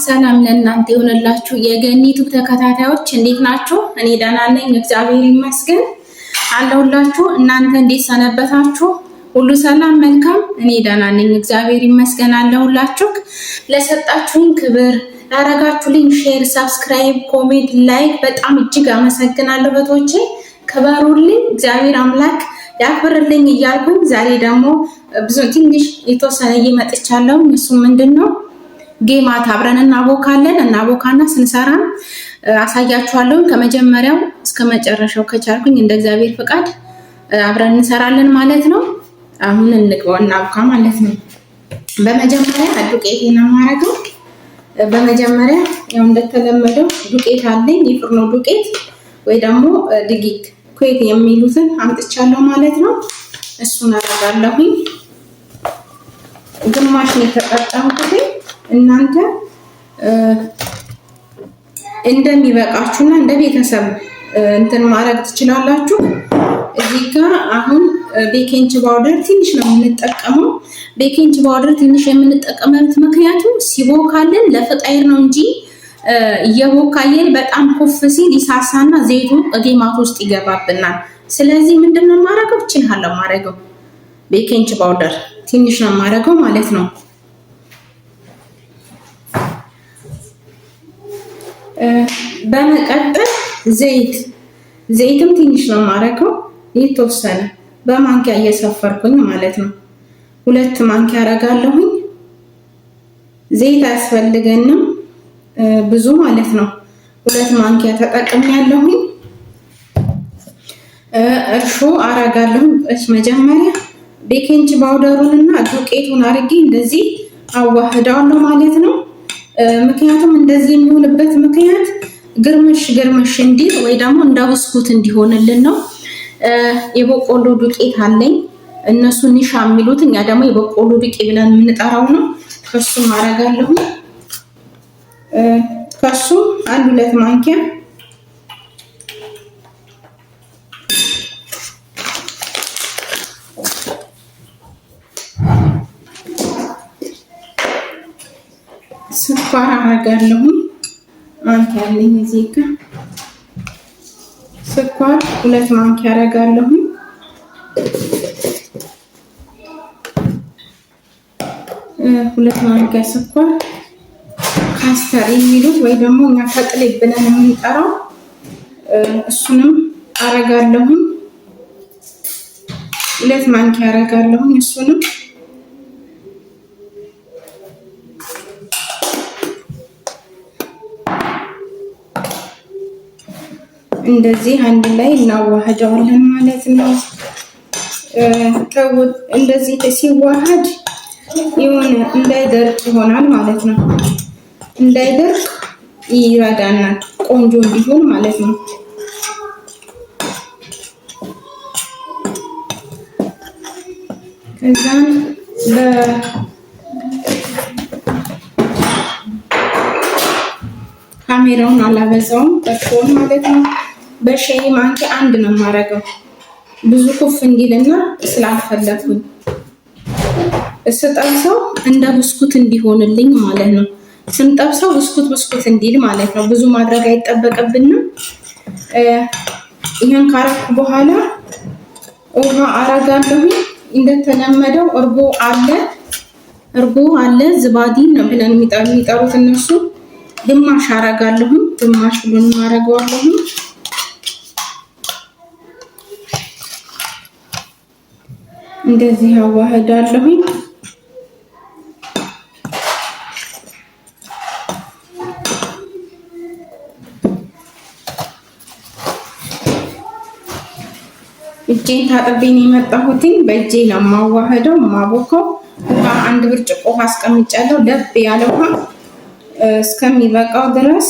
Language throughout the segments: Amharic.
ሰላም ለእናንተ ይሁንላችሁ የገኒቱ ተከታታዮች እንዴት ናችሁ? እኔ ደህና ነኝ እግዚአብሔር ይመስገን አለሁላችሁ። እናንተ እንዴት ሰነበታችሁ? ሁሉ ሰላም መልካም? እኔ ደህና ነኝ እግዚአብሔር ይመስገን አለሁላችሁ። ለሰጣችሁኝ ክብር ላረጋችሁልኝ ሼር፣ ሰብስክራይብ፣ ኮሜንት፣ ላይክ በጣም እጅግ አመሰግናለሁ። በቶቼ ክበሩልኝ፣ እግዚአብሔር አምላክ ያክብርልኝ እያልኩኝ ዛሬ ደግሞ ብዙ ትንሽ የተወሰነ እየመጥቻለሁ። እሱ ምንድነው ጌማት አብረን እናቦካና ስንሰራ አሳያችኋለሁ። ከመጀመሪያው እስከ መጨረሻው ከቻልኩኝ እንደ እግዚአብሔር ፍቃድ አብረን እንሰራለን ማለት ነው። አሁን እንግባው እናቦካ ማለት ነው። በመጀመሪያ ዱቄቴን ማረገው በመጀመሪያ ያው እንደተለመደው ዱቄት አለኝ የፍርኖ ዱቄት ወይ ደግሞ ድቂቅ ኩዌት የሚሉትን አምጥቻለሁ ማለት ነው። እሱን አደርጋለሁኝ። ግማሽ ነው የተጠቀምኩት። እናንተ እንደሚበቃችሁና እንደ ቤተሰብ እንትን ማድረግ ትችላላችሁ። እዚህ ጋር አሁን ቤኪንግ ፓውደር ትንሽ ነው የምንጠቀመው። ቤኪንግ ፓውደር ትንሽ የምንጠቀመበት ምክንያቱም ሲቦካልን ለፍጣይር ነው እንጂ እየቦካየን በጣም ኮፍ ሲል ይሳሳና ዘይቱ ጌማት ውስጥ ይገባብናል። ስለዚህ ምንድነው ማረገው? እቺን ማረገው ቤኪንግ ፓውደር ትንሽ ነው ማረገው ማለት ነው። በመቀጠል ዘይትም ትንሽ ነው ማረገው የተወሰነ በማንኪያ እየሰፈርኩኝ ማለት ነው። 2 ማንኪያ አረጋለሁኝ። ዘይት አያስፈልገንም ብዙ ማለት ነው። 2 ማንኪያ ተጠቅሜያለሁኝ። እርሾ አረጋለሁ። መጀመሪያ ቤኪንግ ፓውደሩንና ዱቄቱን አርጌ እንደዚህ አዋህዳለሁ ማለት ነው። ምክንያቱም እንደዚህ የሚሆንበት ምክንያት ግርምሽ እንዲል ወይ ደግሞ እንደ ብስኩት እንዲሆንልን ነው። የበቆሎ ዱቄት አለኝ እነሱ ኒሻ የሚሉት እኛ ደግሞ የበቆሎ ዱቄት ብለን የምንጠራው ነው። ከሱም አረጋለሁ። ከሱ 1-2 ማንኪያ ስኳር አረጋለሁ። ማንኪያ አለኝ እዚህ ጋር ስኳር 2 ማንኪያ አረጋለሁ። ሁለት ማንኪያ ስኳር ካስተር የሚሉት ወይ ደግሞ እኛ ከጥሌ ብለን የምንጠራው እሱንም አረጋለሁ። 2 ማንኪያ አረጋለሁ እሱንም እንደዚህ አንድ ላይ እናዋህደዋለን ማለት ነው። እንደዚህ ሲዋሃድ የሆነ እንዳይደርቅ ይሆናል ማለት ነው። እንዳይደርቅ ይረዳናል ቆንጆ እንዲሆን ማለት ነው። ከዛን ካሜራውን አላበዛውም በፎን ማለት ነው። በሻይ ማንኪያ 1 ነው ማረገው ብዙ ኩፍ እንዲልና ስላልፈለኩኝ እስጠብሰው እንደ ብስኩት እንዲሆንልኝ ማለት ነው። ስንጠብሰው ብስኩት እንዲል ማለት ነው። ብዙ ማድረግ አይጠበቅብንም። ይሄን ካረኩ በኋላ ውሃ አረጋለሁ። እንደተለመደው እርጎ አለ ዝባዲ ነው ብለን የሚጠሩት እነሱ ግማሽ አረጋለሁ። ግማሽ ብሉን አረጋለሁ። እንደዚህ አዋህዳለሁ። እጄን ታጥቤን የመጣሁት በእጄ ነው ማዋህደው ማቦካው። ውሃ 1 ብርጭቆ ውሃ አስቀምጫለሁ። ለብ ያለ ውሃ እስከሚበቃው ድረስ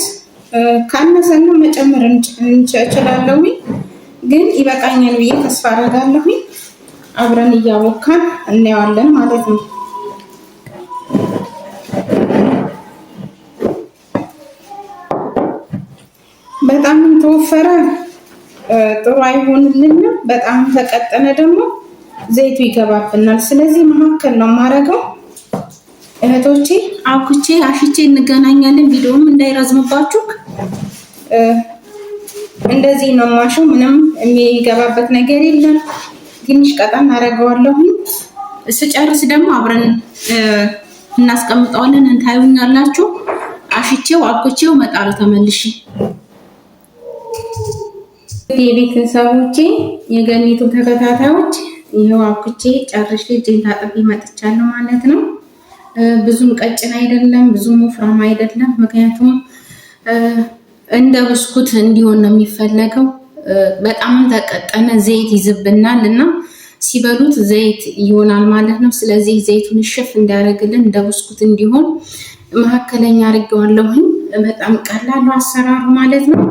ካነሰና መጨመር እንችላለን፣ ግን ይበቃኛል ብዬ ተስፋ አደርጋለሁ። አብረን እያቦካን እናያለን ማለት ነው። በጣም ተወፈረ ጥሩ አይሆንልንም። በጣም ተቀጠነ ደግሞ ዘይቱ ይገባብናል። ስለዚህ መካከል ነው ማረገው። እህቶቼ አኩቼ አሽቼ እንገናኛለን። ቪዲዮም እንዳይረዝምባችሁ እንደዚህ ነው ማሸው። ምንም የሚገባበት ነገር የለም። ትንሽ ቀጠን አደርገዋለሁ። ስጨርስ ደግሞ አብረን እናስቀምጠዋለን። እንታዩኛላችሁ። አሽቼው አኩቼው መጣሉ ተመልሼ የቤተሰቦቼ የገኒቱ ተከታታዮች ይሄው አኩቼ ጨርሼ እጄን ታጥቤ መጥቻለሁ ማለት ነው። ብዙም ቀጭን አይደለም፣ ብዙም ወፍራም አይደለም። ምክንያቱም እንደ ብስኩት እንዲሆን ነው የሚፈለገው። በጣም ተቀጠነ ዘይት ይዝብናል እና ሲበሉት ዘይት ይሆናል ማለት ነው። ስለዚህ ዘይቱን እሽፍ እንዲያደርግልን እንደ ብስኩት እንዲሆን መካከለኛ አድርጌዋለሁኝ። በጣም ቀላል አሰራሩ ማለት ነው።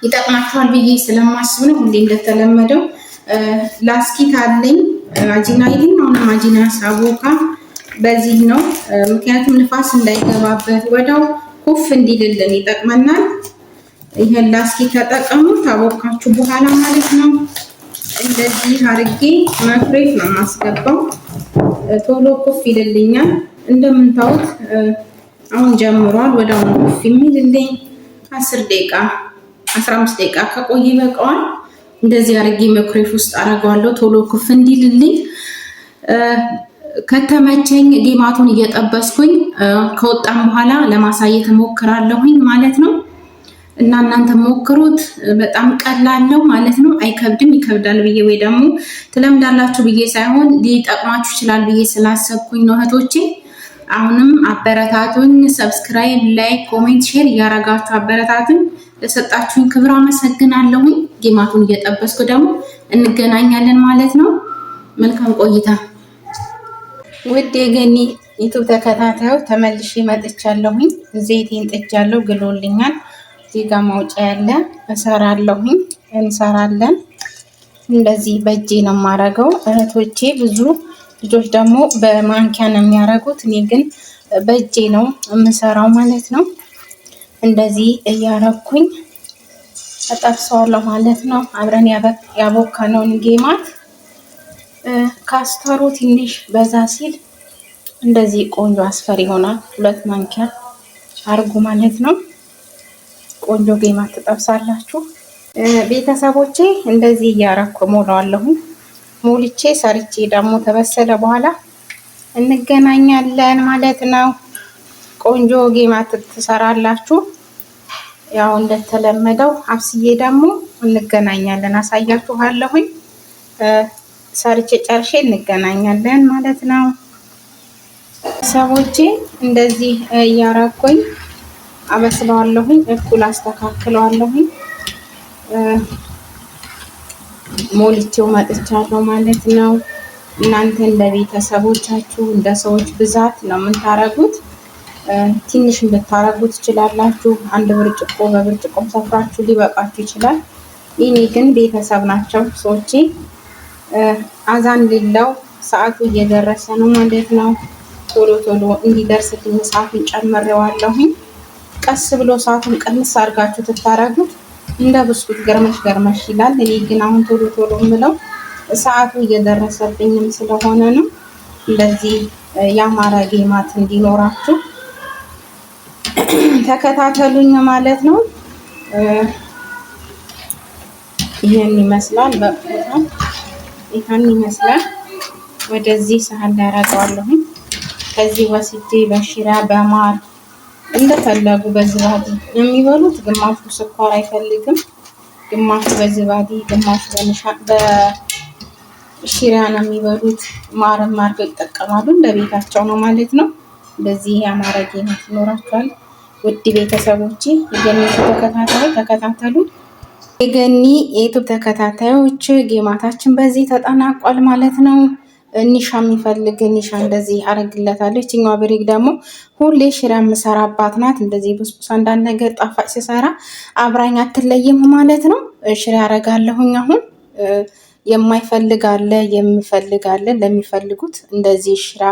ይጠቅማችኋል ብዬ ስለማስብ ነው። ሁሌ እንደተለመደው ላስኪት አለኝ አጂና ይልኝ አሁንም አጂና ሳቦካ በዚህ ነው። ምክንያቱም ንፋስ እንዳይገባበት ወዳው ኩፍ እንዲልልን ይጠቅመናል። ይሄን ላስኪት ተጠቀሙ ታቦካችሁ በኋላ ማለት ነው። እንደዚህ አርጌ መክሬት ነው ማስገባው። ቶሎ ኩፍ ይልልኛል። እንደምታዩት አሁን ጀምሯል። ወዳው ኩፍ የሚልልኝ 10 ደቂቃ 15 ደቂቃ ከቆየ በቃዋል። እንደዚህ አርጌ መክሬፍ ውስጥ አረጋለሁ ቶሎ ኩፍ እንዲልልኝ። ከተመቸኝ ጌማቱን እየጠበስኩኝ ከወጣም በኋላ ለማሳየት ሞክራለሁኝ ማለት ነው። እና እናንተ ሞክሩት። በጣም ቀላል ነው ማለት ነው። አይከብድም። ይከብዳል ብዬ ወይ ደግሞ ትለምዳላችሁ ብዬ ሳይሆን ሊጠቅማችሁ ይችላል ብዬ ስላሰብኩኝ ነው እህቶቼ። አሁንም አበረታቱኝ። ሰብስክራይብ፣ ላይክ፣ ኮሜንት፣ ሼር እያረጋችሁ አበረታቱኝ። ለሰጣችሁኝ ክብር አመሰግናለሁኝ። ጌማቱን እየጠበስኩ ደግሞ እንገናኛለን ማለት ነው። መልካም ቆይታ። ውድ የገኒ ዩቲዩብ ተከታታዮች ተመልሼ መጥቻለሁኝ። ዘይቴን ጥጃለሁ፣ ግሎልኛል። እዚህ ጋር ማውጫ ያለ እሰራለሁኝ። እንሰራለን። እንደዚህ በእጄ ነው የማረገው እህቶቼ። ብዙ ልጆች ደግሞ በማንኪያ ነው የሚያረጉት። እኔ ግን በእጄ ነው የምሰራው ማለት ነው። እንደዚህ እያረኩኝ እጠብሰዋለሁ ማለት ነው። አብረን ያቦካነውን ጌማት ካስተሩ ትንሽ በዛ ሲል እንደዚህ ቆንጆ አስፈሪ ይሆናል። 2 ማንኪያ አርጉ ማለት ነው። ቆንጆ ጌማት ትጠብሳላችሁ ቤተሰቦቼ። እንደዚህ እያረኩ ሞላዋለሁ። ሞልቼ ሰርቼ ደግሞ ተበሰለ በኋላ እንገናኛለን ማለት ነው። ቆንጆ ጌማት ትሰራላችሁ። ያው እንደተለመደው አብስዬ ደግሞ እንገናኛለን፣ አሳያችኋለሁኝ። ሰርቼ ጨርሼ እንገናኛለን ማለት ነው። ሰዎቼ እንደዚህ እያረኩኝ አበስለዋለሁኝ፣ እኩል አስተካክለዋለሁኝ። ሞልቼው መጥቻለሁ ማለት ነው። እናንተ እንደ ቤተሰቦቻችሁ እንደ ሰዎች ብዛት ነው የምታረጉት። ትንሽ እንድታረጉ ትችላላችሁ። 1 ብርጭቆ በብርጭቆም ሰፍራችሁ ሊበቃችሁ ይችላል። ይሄ ግን ቤተሰብ ናቸው ሰዎቼ። አዛን ሊለው ሰዓቱ እየደረሰ ነው ማለት ነው። ቶሎ ቶሎ እንዲደርስልኝ ሰዓቱን ጨምሬዋለሁኝ። ቀስ ብሎ ሰዓቱን ቀንስ አድርጋችሁ ትታረጉት እንደ ብስኩት ገርመሽ ይላል። እኔ ግን አሁን ቶሎ ቶሎ ምለው ሰዓቱ እየደረሰብኝም ስለሆነ ነው። እንደዚህ ያማረ ጌማት እንዲኖራችሁ ተከታተሉኝ ማለት ነው። ይሄን ይመስላል። በቁጣ ይሄን ይመስላል። ወደዚህ ሳህን ላይ አደርገዋለሁ። ከዚህ ወስጄ በሽራ በማር እንደፈለጉ በዝባዲ የሚበሉት። ግማሹ ስኳር አይፈልግም፣ ግማሹ በዝባዲ፣ ግማሹ በሽራ ነው የሚበሉት። ማርም አድርገው ይጠቀማሉ። እንደ ቤታቸው ነው ማለት ነው። እንደዚህ ያማረ ጌማት ይኖራቸዋል። ውድ ቤተሰቦቼ የገኒ ተከታተሉ። የገኒ የዩቲዩብ ተከታታዮች ጌማታችን በዚህ ተጠናቋል ማለት ነው። ኒሻ የሚፈልግ ኒሻ እንደዚህ አረግለታለሁ። እቺኛዋ ብሬክ ደግሞ ሁሌ ሽራ የምሰራባት ናት። እንደዚህ ብስብስ አንዳንድ ነገር ጣፋጭ ሲሰራ አብራኝ አትለይም ማለት ነው። ሽራ አረጋለሁኝ። አሁን የማይፈልግ አለ፣ የምፈልግ አለ። ለሚፈልጉት እንደዚህ ሽራ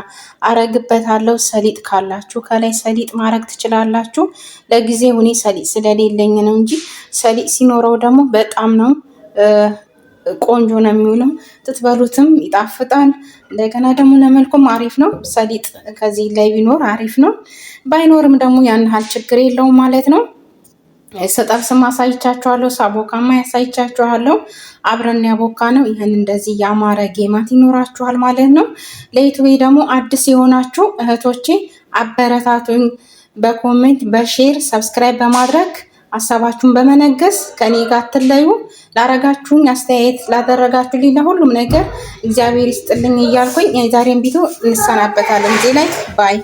አረግበታለሁ። ሰሊጥ ካላችሁ ከላይ ሰሊጥ ማረግ ትችላላችሁ። ለጊዜው እኔ ሰሊጥ ስለሌለኝ ነው እንጂ ሰሊጥ ሲኖረው ደግሞ በጣም ነው ቆንጆ ነው የሚውለው። ትትበሉትም ይጣፍጣል። እንደገና ደግሞ ለመልኩም አሪፍ ነው። ሰሊጥ ከዚህ ላይ ቢኖር አሪፍ ነው። ባይኖርም ደግሞ ያን ያህል ችግር የለውም ማለት ነው። ስጠብስም አሳይቻችኋለሁ፣ ሳቦካማ ያሳይቻችኋለሁ። አብረን ያቦካ ነው። ይህን እንደዚህ ያማረ ጌማት ይኖራችኋል ማለት ነው። ለዩቲዩብ ደግሞ አዲስ የሆናችሁ እህቶቼ አበረታቱኝ። በኮሜንት በሼር ሰብስክራይብ በማድረግ ሀሳባችሁን በመነገስ ከኔ ጋር አትለዩ። ላረጋችሁኝ አስተያየት ላደረጋችሁልኝ ለሁሉም ነገር እግዚአብሔር ይስጥልኝ እያልኩኝ የዛሬን ቪዲዮ እንሰናበታለን። እዚህ ላይ ባይ